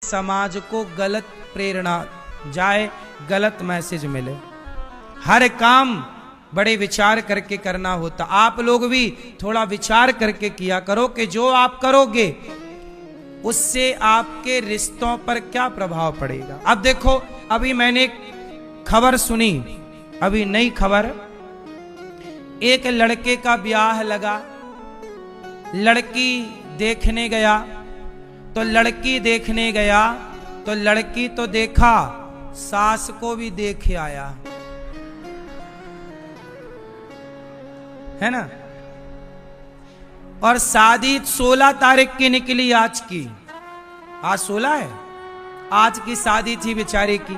समाज को गलत प्रेरणा जाए, गलत मैसेज मिले। हर काम बड़े विचार करके करना होता। आप लोग भी थोड़ा विचार करके किया करो कि जो आप करोगे उससे आपके रिश्तों पर क्या प्रभाव पड़ेगा। अब देखो, अभी मैंने एक खबर सुनी, अभी नई खबर। एक लड़के का ब्याह लगा, लड़की देखने गया, तो लड़की देखने गया तो लड़की तो देखा, सास को भी देखे आया, है ना। और शादी 16 तारीख की निकली, आज की, आज 16 है, आज की शादी थी बेचारे की।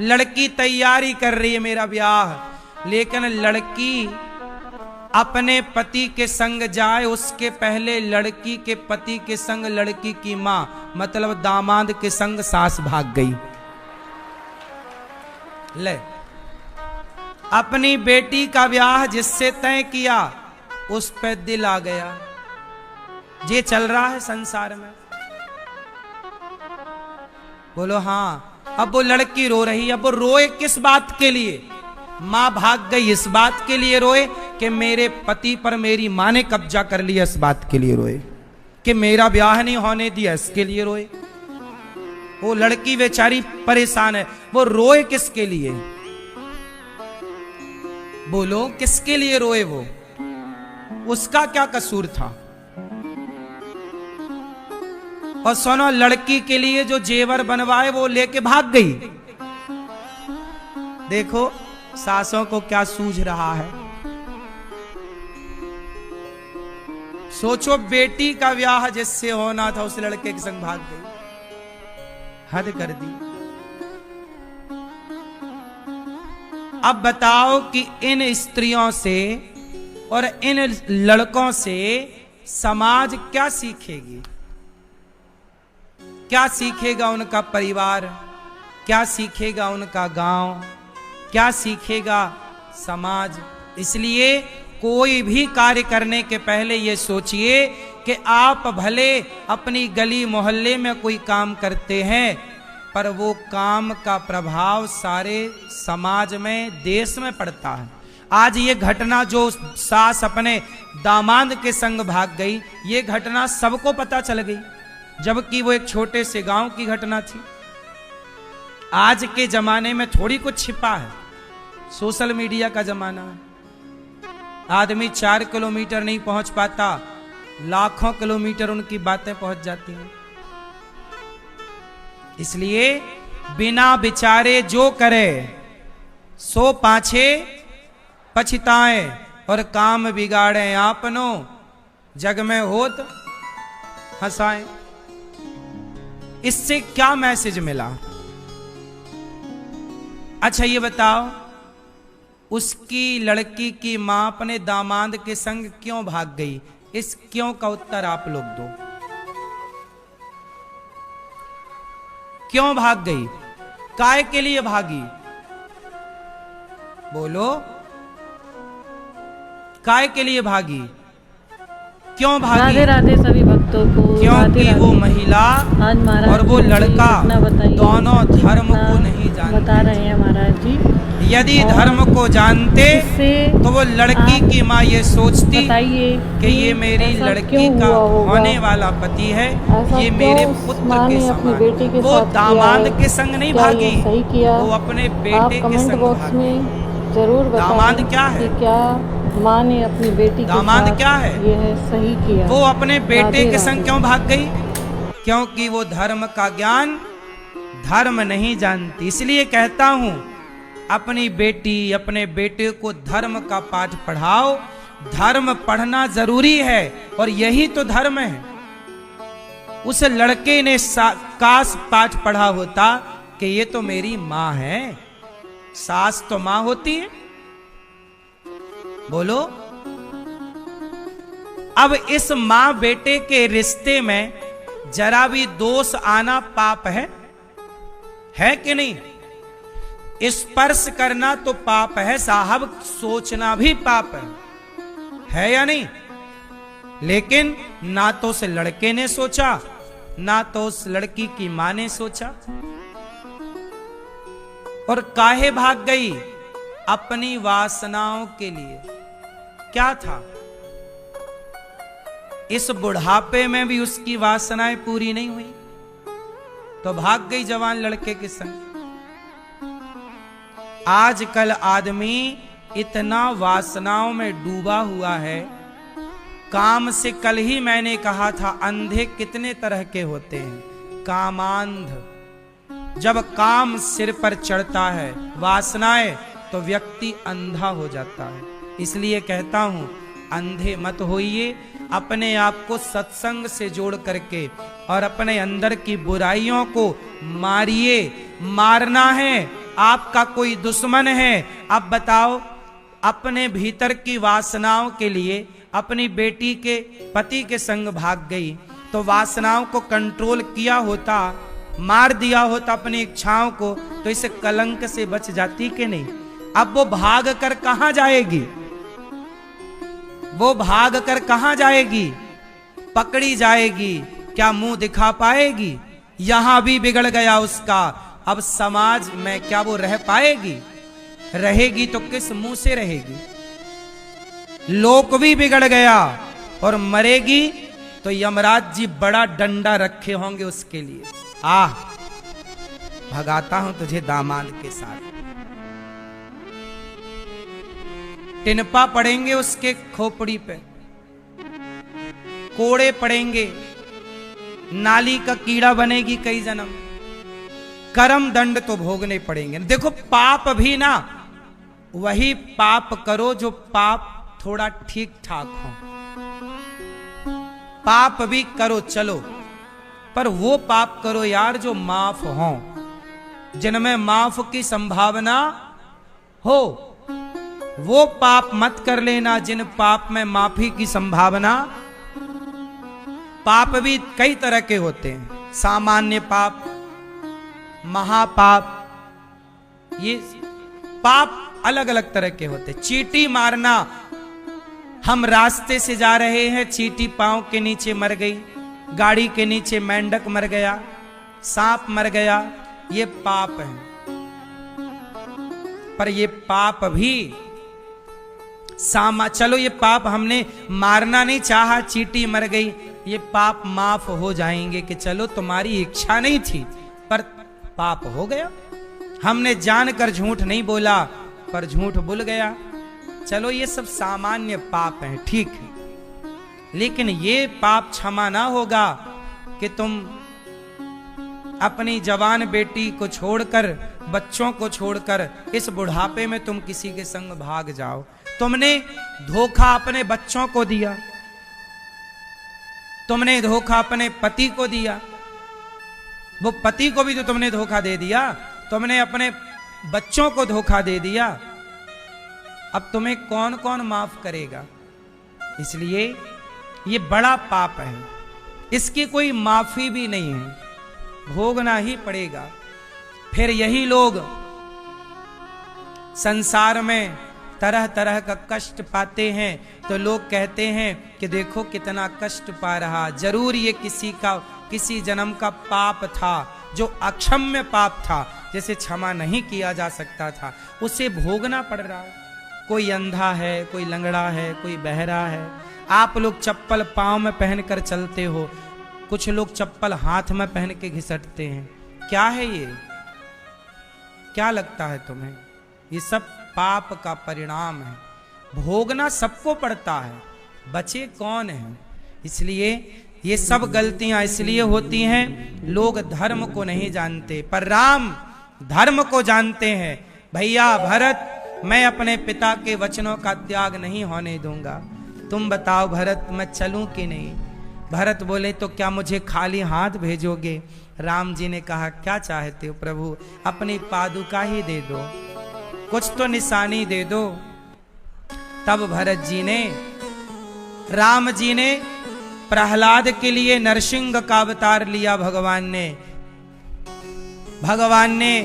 लड़की तैयारी कर रही है मेरा ब्याह, लेकिन लड़की अपने पति के संग जाए उसके पहले लड़की के पति के संग लड़की की मां, मतलब दामाद के संग सास भाग गई। ले, अपनी बेटी का ब्याह जिससे तय किया उस पे दिल आ गया। ये चल रहा है संसार में, बोलो हाँ। अब वो लड़की रो रही, अब वो रोए किस बात के लिए? मां भाग गई इस बात के लिए रोए कि मेरे पति पर मेरी मां ने कब्जा कर लिया, इस बात के लिए रोए कि मेरा ब्याह नहीं होने दिया, इसके लिए रोए। वो लड़की बेचारी परेशान है, वो रोए किसके लिए? बोलो किसके लिए रोए? वो उसका क्या कसूर था? और सुनो, लड़की के लिए जो जेवर बनवाए वो लेके भाग गई। देखो सासों को क्या सूझ रहा है। सोचो, बेटी का ब्याह जिससे होना था उस लड़के के संग भाग गई, हद कर दी। अब बताओ कि इन स्त्रियों से और इन लड़कों से समाज क्या सीखेगी? क्या सीखेगा उनका परिवार? क्या सीखेगा उनका गांव? क्या सीखेगा समाज? इसलिए कोई भी कार्य करने के पहले ये सोचिए कि आप भले अपनी गली मोहल्ले में कोई काम करते हैं, पर वो काम का प्रभाव सारे समाज में, देश में पड़ता है। आज ये घटना जो सास अपने दामाद के संग भाग गई, ये घटना सबको पता चल गई, जबकि वो एक छोटे से गांव की घटना थी। आज के जमाने में थोड़ी कुछ छिपा है, सोशल मीडिया का जमाना है। आदमी 4 किलोमीटर नहीं पहुंच पाता, लाखों किलोमीटर उनकी बातें पहुंच जाती हैं। इसलिए बिना विचारे जो करे सो पाछे पछताए, और काम बिगाड़े आपनो, जग में होत हंसाए। इससे क्या मैसेज मिला? अच्छा ये बताओ, उसकी लड़की की मां अपने दामाद के संग क्यों भाग गई? इस क्यों का उत्तर आप लोग दो। क्यों भाग गई? काय के लिए भागी? बोलो, काय के लिए भागी? क्यों भागी? राधे राधे सभी भक्तों को। क्योंकि वो महिला और वो लड़का दोनों धर्म को नहीं जानते। बता रहे हैं महाराज जी, यदि धर्म को जानते तो वो लड़की की माँ ये सोचती कि ये मेरी लड़की का होने वाला पति है, ये मेरे पुत्र के समान। वो दामाद के संग नहीं भागी, वो अपने बेटे के संग भागी। जरूर दामाद क्या है? क्या माँ ने अपनी बेटी दामाद क्या है? ये है सही किया। वो अपने बेटे के संग क्यों भाग गई? क्योंकि वो धर्म का ज्ञान, धर्म नहीं जानती। इसलिए कहता हूं, अपनी बेटी अपने बेटे को धर्म का पाठ पढ़ाओ। धर्म पढ़ना जरूरी है और यही तो धर्म है। उस लड़के ने काश पाठ पढ़ा होता कि ये तो मेरी मां है। सास तो मां होती है, बोलो। अब इस मां बेटे के रिश्ते में जरा भी दोष आना पाप है कि नहीं? स्पर्श करना तो पाप है साहब, सोचना भी पाप है या नहीं? लेकिन ना तो से लड़के ने सोचा ना तो उस लड़की की मां ने सोचा। और काहे भाग गई? अपनी वासनाओं के लिए। क्या था? इस बुढ़ापे में भी उसकी वासनाएं पूरी नहीं हुई, तो भाग गई जवान लड़के के संग। आजकल आदमी इतना वासनाओं में डूबा हुआ है। काम से कल ही मैंने कहा था, अंधे कितने तरह के होते हैं। कामांध। जब काम सिर पर चढ़ता है, वासनाएं, तो व्यक्ति अंधा हो जाता है। इसलिए कहता हूं, अंधे मत होइए। अपने आप को सत्संग से जोड़ करके और अपने अंदर की बुराइयों को मारिए। मारना है, आपका कोई दुश्मन है। अब बताओ, अपने भीतर की वासनाओं के लिए अपनी बेटी के पति के संग भाग गई, तो वासनाओं को कंट्रोल किया होता, मार दिया होता अपनी इच्छाओं को, तो इस कलंक से बच जाती कि नहीं? अब वो भाग कर कहां जाएगी? वो भाग कर कहां जाएगी? पकड़ी जाएगी। क्या मुंह दिखा पाएगी? यहां भी बिगड़ गया उसका। अब समाज में क्या वो रह पाएगी? रहेगी तो किस मुंह से रहेगी? लोक भी बिगड़ गया और मरेगी तो यमराज जी बड़ा डंडा रखे होंगे उसके लिए। आह, भगाता हूं तुझे दामाद के साथ। टिनपा पड़ेंगे उसके खोपड़ी पे, कोड़े पड़ेंगे, नाली का कीड़ा बनेगी कई जन्म, कर्म दंड तो भोगने पड़ेंगे। देखो, पाप भी ना वही पाप करो जो पाप थोड़ा ठीक ठाक हो। पाप भी करो चलो, पर वो पाप करो यार जो माफ हो, जिनमें माफ की संभावना हो। वो पाप मत कर लेना जिन पाप में माफी की संभावना। पाप भी कई तरह के होते हैं, सामान्य पाप, महापाप, ये पाप अलग अलग तरह के होते। चींटी मारना, हम रास्ते से जा रहे हैं, चींटी पांव के नीचे मर गई, गाड़ी के नीचे मेंढक मर गया, सांप मर गया, ये पाप है। पर ये पाप भी चलो, ये पाप हमने मारना नहीं चाहा, चींटी मर गई, ये पाप माफ हो जाएंगे कि चलो तुम्हारी इच्छा नहीं थी पर पाप हो गया। हमने जानकर झूठ नहीं बोला पर झूठ भूल गया, चलो ये सब सामान्य पाप हैं, ठीक है। लेकिन ये पाप क्षमा ना होगा कि तुम अपनी जवान बेटी को छोड़कर, बच्चों को छोड़कर इस बुढ़ापे में तुम किसी के संग भाग जाओ। तुमने धोखा अपने बच्चों को दिया, तुमने धोखा अपने पति को दिया, वो पति को भी तो तुमने धोखा दे दिया, तुमने अपने बच्चों को धोखा दे दिया। अब तुम्हें कौन कौन माफ करेगा? इसलिए ये बड़ा पाप है, इसकी कोई माफी भी नहीं है, भोगना ही पड़ेगा। फिर यही लोग संसार में तरह तरह का कष्ट पाते हैं, तो लोग कहते हैं कि देखो कितना कष्ट पा रहा, जरूर ये किसी जन्म का पाप था, जो अक्षम्य पाप था, जैसे क्षमा नहीं किया जा सकता था, उसे भोगना पड़ रहा है। कोई अंधा है, कोई लंगड़ा है, कोई बहरा है। आप लोग चप्पल पांव में पहनकर चलते हो, कुछ लोग चप्पल हाथ में पहन के घिसटते हैं। क्या है ये? क्या लगता है तुम्हें? ये सब पाप का परिणाम है, भोगना सबको पड़ता है, बचे कौन है? इसलिए ये सब गलतियां इसलिए होती हैं, लोग धर्म को नहीं जानते, पर राम धर्म को जानते हैं। भैया भरत, मैं अपने पिता के वचनों का त्याग नहीं होने दूंगा। तुम बताओ भरत, मैं चलूं कि नहीं? भरत बोले, तो क्या मुझे खाली हाथ भेजोगे? राम जी ने कहा, क्या चाहते हो प्रभु? अपनी पादुका ही दे दो, कुछ तो निशानी दे दो। तब भरत जी ने, राम जी ने प्रहलाद के लिए नरसिंह का अवतार लिया। भगवान ने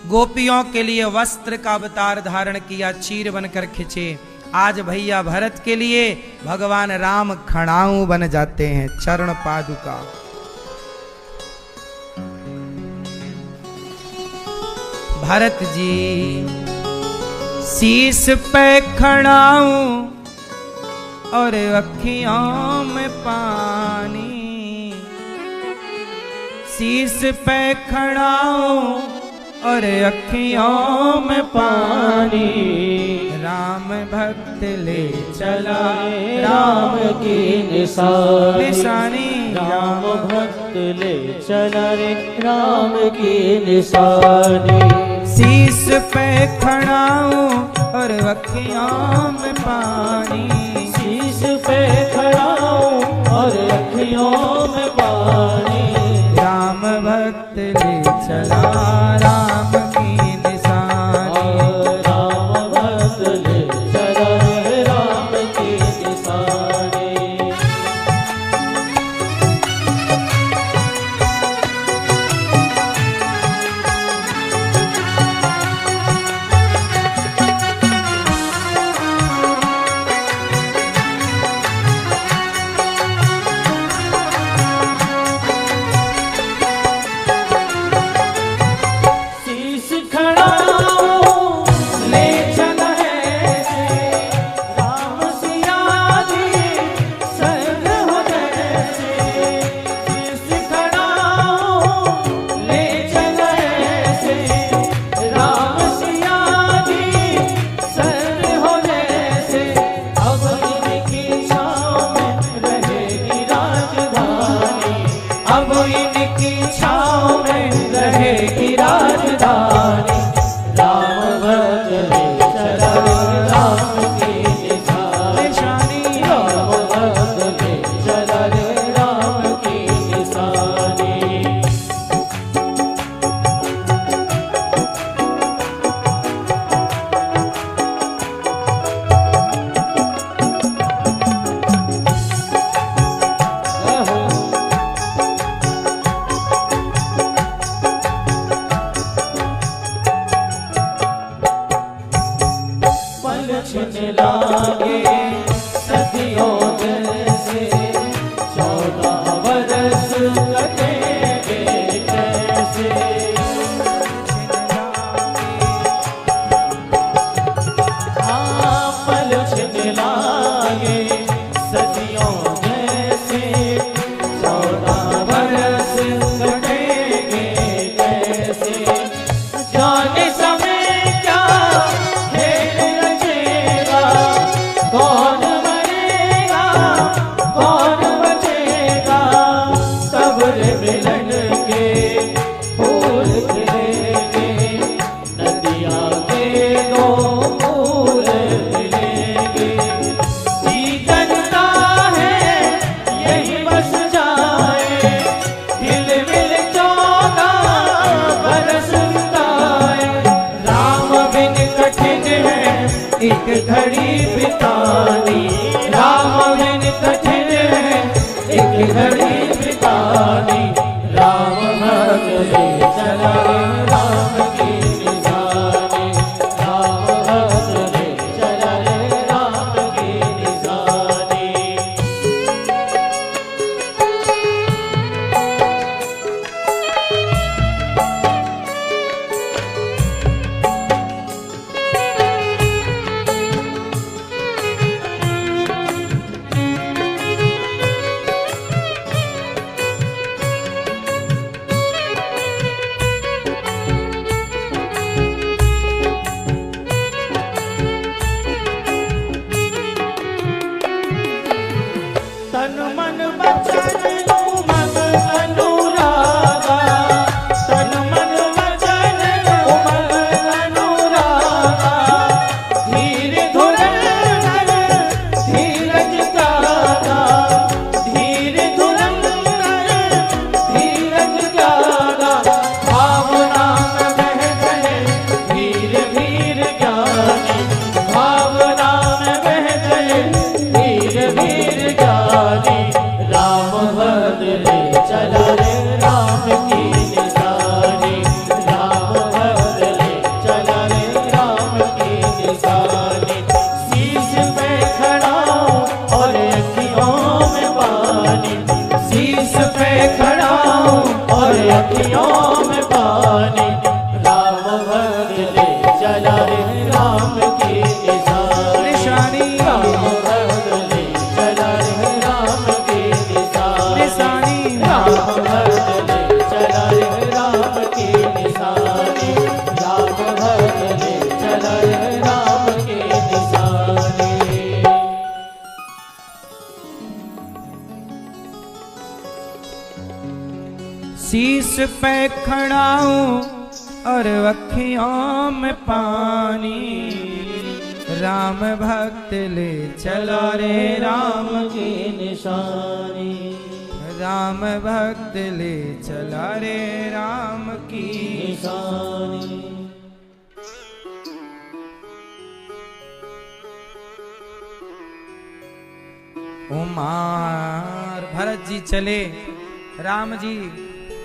गोपियों के लिए वस्त्र का अवतार धारण किया, चीर बनकर खिंचे। आज भैया भरत के लिए भगवान राम खड़ाऊ बन जाते हैं, चरण पादुका। भरत जी शीश पे खड़ा हूं और अखियों में पानी, शीश पे खड़ा हूं और अखियों में पानी। राम भक्त ले चला राम की निशानी, राम भक्त ले चला रे राम की निशानी। शीश पे खड़ा हूं और अखियों में पानी, शीश पे खड़ा हूँ और अखियों में पानी। राम भक्त ले चला राम की निशानी, राम भक्त ले चला रे राम की निशानी। एक घड़ी बितानी, राम बिन कठिन है एक घड़ी बितानी। राम भक्त ले चला राम की निशानी, राम भक्त ले चला राम की निशानी। शीश पे खड़ाऊं और अखियों में पानी, राम भक्त ले चला रे राम की निशानी, राम भक्त ले चला रे राम की निशानी। उमार भरत जी चले, राम जी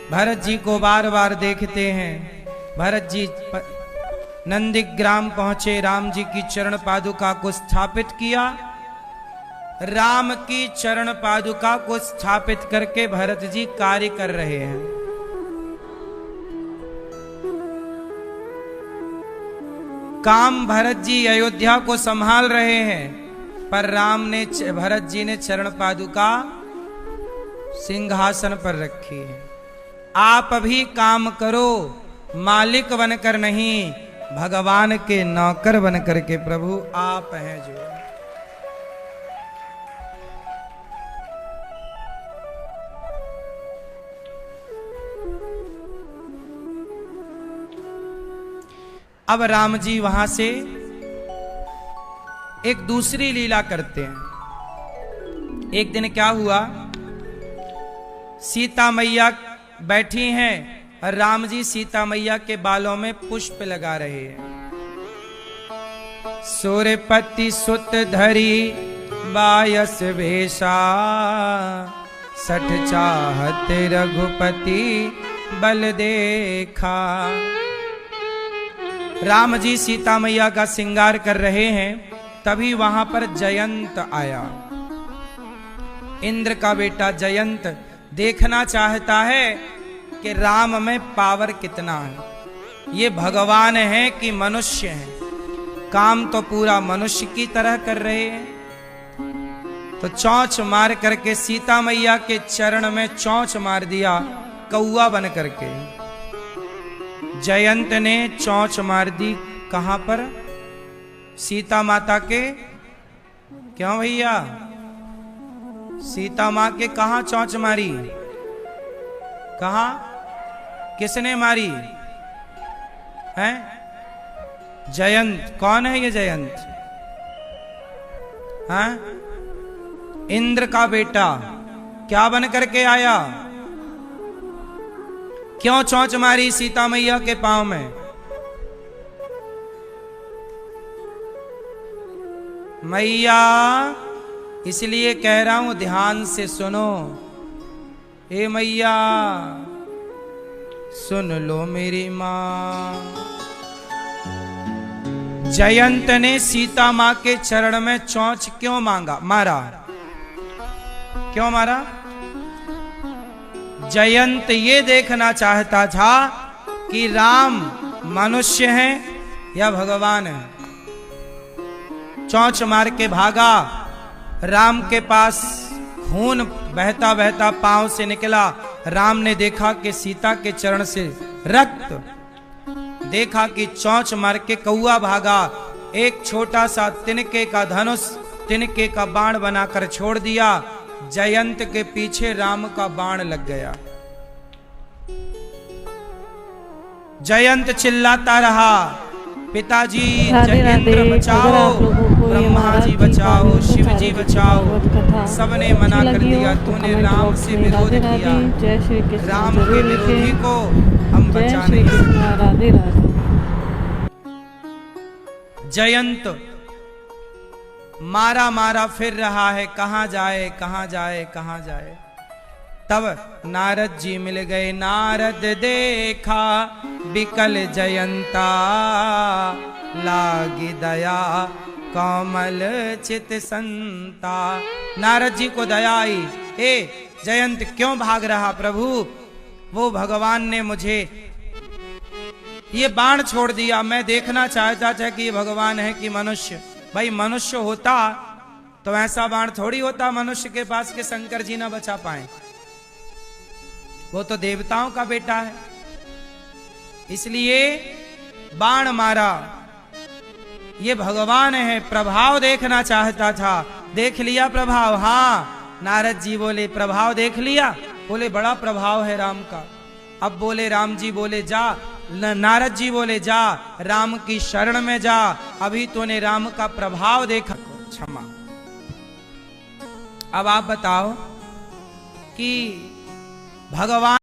भरत जी को बार बार देखते हैं। भरत जी नंदीग्राम पहुंचे, राम जी की चरण पादुका को स्थापित किया। राम की चरण पादुका को स्थापित करके भरत जी कार्य कर रहे हैं। काम भरत जी अयोध्या को संभाल रहे हैं, पर राम ने भरत जी ने चरण पादुका सिंहासन पर रखी है। आप भी काम करो, मालिक बनकर नहीं, भगवान के नौकर बनकर के। प्रभु आप हैं जो। अब राम जी वहां से एक दूसरी लीला करते हैं। एक दिन क्या हुआ, सीता मैया बैठी हैं और राम जी सीता मैया के बालों में पुष्प लगा रहे हैं। सूर्यपति सुत धरी बायस भेषा, सठ चाहत रघुपति बल देखा। राम जी सीता मैया का श्रृंगार कर रहे हैं, तभी वहां पर जयंत आया। इंद्र का बेटा जयंत देखना चाहता है कि राम में पावर कितना है, ये भगवान है कि मनुष्य है। काम तो पूरा मनुष्य की तरह कर रहे हैं। तो चौंच मार करके सीता मैया के चरण में चौंच मार दिया, कौआ बन करके। जयंत ने चौंच मार दी कहां पर, सीता माता के। क्यों भैया, सीता मां के कहां चौंच मारी, कहां, किसने मारी है? जयंत। कौन है ये जयंत? हाँ, इंद्र का बेटा। क्या बन करके आया? क्यों चौंच मारी सीता मैया के पांव में? मैया, इसलिए कह रहा हूं ध्यान से सुनो। ए मैया सुन लो मेरी मां। जयंत ने सीता मां के चरण में चौंच क्यों मारा? क्यों मारा? जयंत ये देखना चाहता था कि राम मनुष्य है या भगवान है। चौंच मार के भागा, राम के पास खून बहता बहता पांव से निकला। राम ने देखा कि सीता के चरण से रक्त, देखा कि चौंच मार के कौआ भागा। एक छोटा सा तिनके का धनुष, तिनके का बाण बनाकर छोड़ दिया। जयंत के पीछे राम का बाण लग गया। जयंत चिल्लाता रहा, पिताजी जयेंद्र बचाओ, ब्रह्मा जी बचाओ, शिव जी बचाओ। सबने मना कर दिया, तूने राम से विरोध किया, राम के विरोधी को हम बचा नहीं सकते। जयंत मारा मारा फिर रहा है, कहां जाए कहां जाए कहां जाए। तब नारद जी मिल गए। नारद देखा बिकल जयंता, लागी दया कोमल चित संता। नारद जी को दया आई, ए जयंत क्यों भाग रहा प्रभु? वो भगवान ने मुझे ये बाण छोड़ दिया। मैं देखना चाहता था कि ये भगवान है कि मनुष्य। भाई मनुष्य होता तो ऐसा बाण थोड़ी होता मनुष्य के पास के शंकर जी ना बचा पाए। वो तो देवताओं का बेटा है, इसलिए बाण मारा। ये भगवान है, प्रभाव देखना चाहता था। देख लिया प्रभाव? हाँ। नारद जी बोले प्रभाव देख लिया? बोले बड़ा प्रभाव है राम का। अब बोले राम जी बोले जा, नारद जी बोले जा राम की शरण में जा, अभी तूने राम का प्रभाव देखा। क्षमा। अब आप बताओ कि भगवान